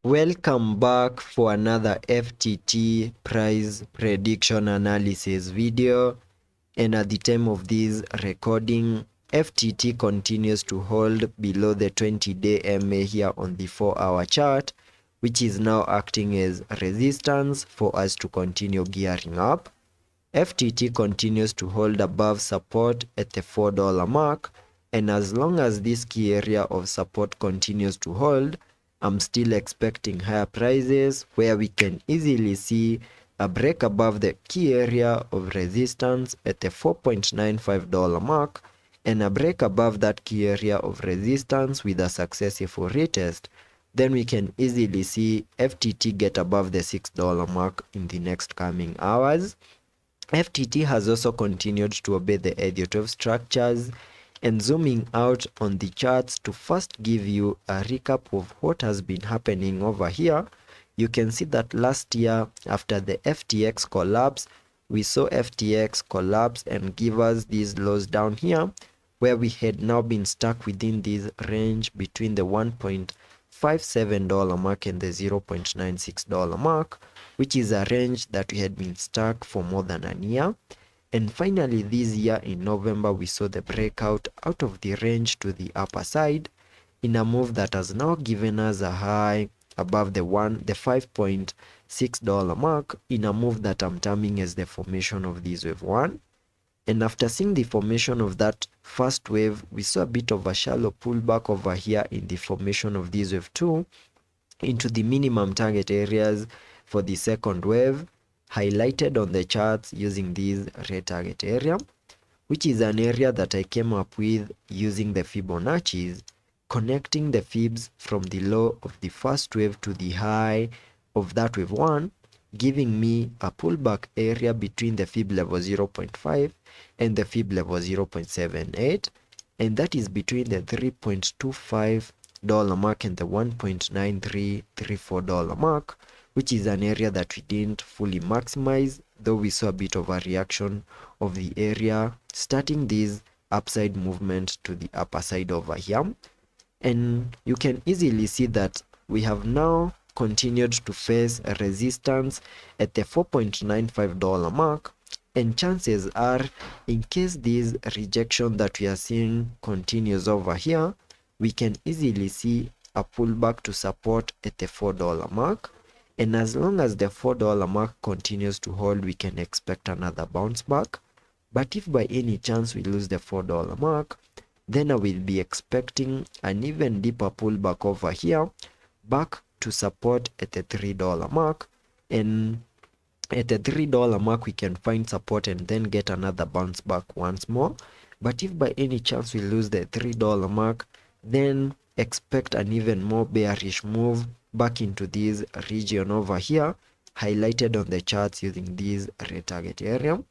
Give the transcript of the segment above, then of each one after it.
Welcome back for another FTT price prediction analysis video, and at the time of this recording, FTT continues to hold below the 20-day MA here on the 4-hour chart, which is now acting as resistance for us to continue gearing up. FTT continues to hold above support at the $4 mark, and as long as this key area of support continues to hold, I'm still expecting higher prices where we can easily see a break above the key area of resistance at the $4.95 mark and a break above that key area of resistance with a successful retest. Then we can easily see FTT get above the $6 mark in the next coming hours. FTT has also continued to obey the Elliot structures, and zooming out on the charts to first give you a recap of what has been happening over here, you can see that last year after the FTX collapse, we saw FTX collapse and give us these lows down here, where we had now been stuck within this range between the $1.57 mark and the $0.96 mark, which is a range that we had been stuck for more than a year. And finally this year in November, we saw the breakout out of the range to the upper side in a move that has now given us a high above the $5.6 mark in a move that I'm terming as the formation of this wave 1. And after seeing the formation of that first wave, we saw a bit of a shallow pullback over here in the formation of this wave 2 into the minimum target areas for the second wave, highlighted on the charts using this red target area, which is an area that I came up with using the Fibonacci's, connecting the fibs from the low of the first wave to the high of that wave 1, giving me a pullback area between the fib level 0.5 and the fib level 0.78, and that is between the $3.25 mark and the $1.9334 mark, which is an area that we didn't fully maximize, though we saw a bit of a reaction of the area starting this upside movement to the upper side over here. And you can easily see that we have now continued to face a resistance at the $4.95 mark, and chances are, in case this rejection that we are seeing continues over here, we can easily see a pullback to support at the $4 mark. And as long as the $4 mark continues to hold, we can expect another bounce back. But if by any chance we lose the $4 mark, then I will be expecting an even deeper pullback over here, back to support at the $3 mark. And at the $3 mark, we can find support and then get another bounce back once more. But if by any chance we lose the $3 mark, then expect an even more bearish move back into this region over here, highlighted on the charts using this red target area.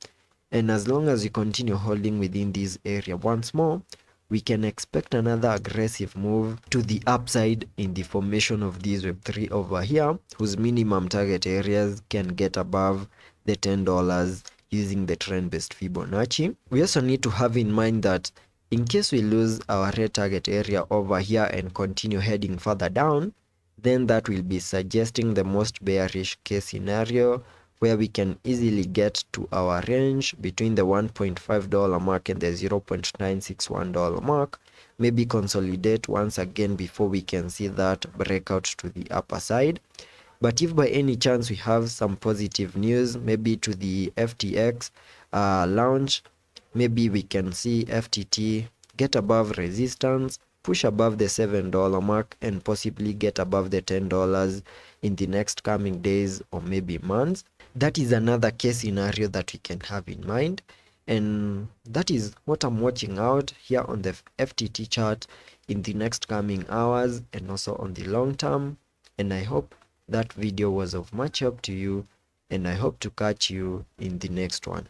And as long as we continue holding within this area once more, we can expect another aggressive move to the upside in the formation of this wave 3 over here, whose minimum target areas can get above the $10 using the trend-based Fibonacci. We also need to have in mind that in case we lose our red target area over here and continue heading further down, then that will be suggesting the most bearish case scenario, where we can easily get to our range between the $1.5 mark and the $0.961 mark, maybe consolidate once again before we can see that breakout to the upper side. But if by any chance we have some positive news, maybe to the FTX launch, maybe we can see FTT get above resistance, push above the $7 mark, and possibly get above the $10 in the next coming days or maybe months. That is another case scenario that we can have in mind, and that is what I'm watching out here on the FTT chart in the next coming hours and also on the long term. And I hope that video was of much help to you, and I hope to catch you in the next one.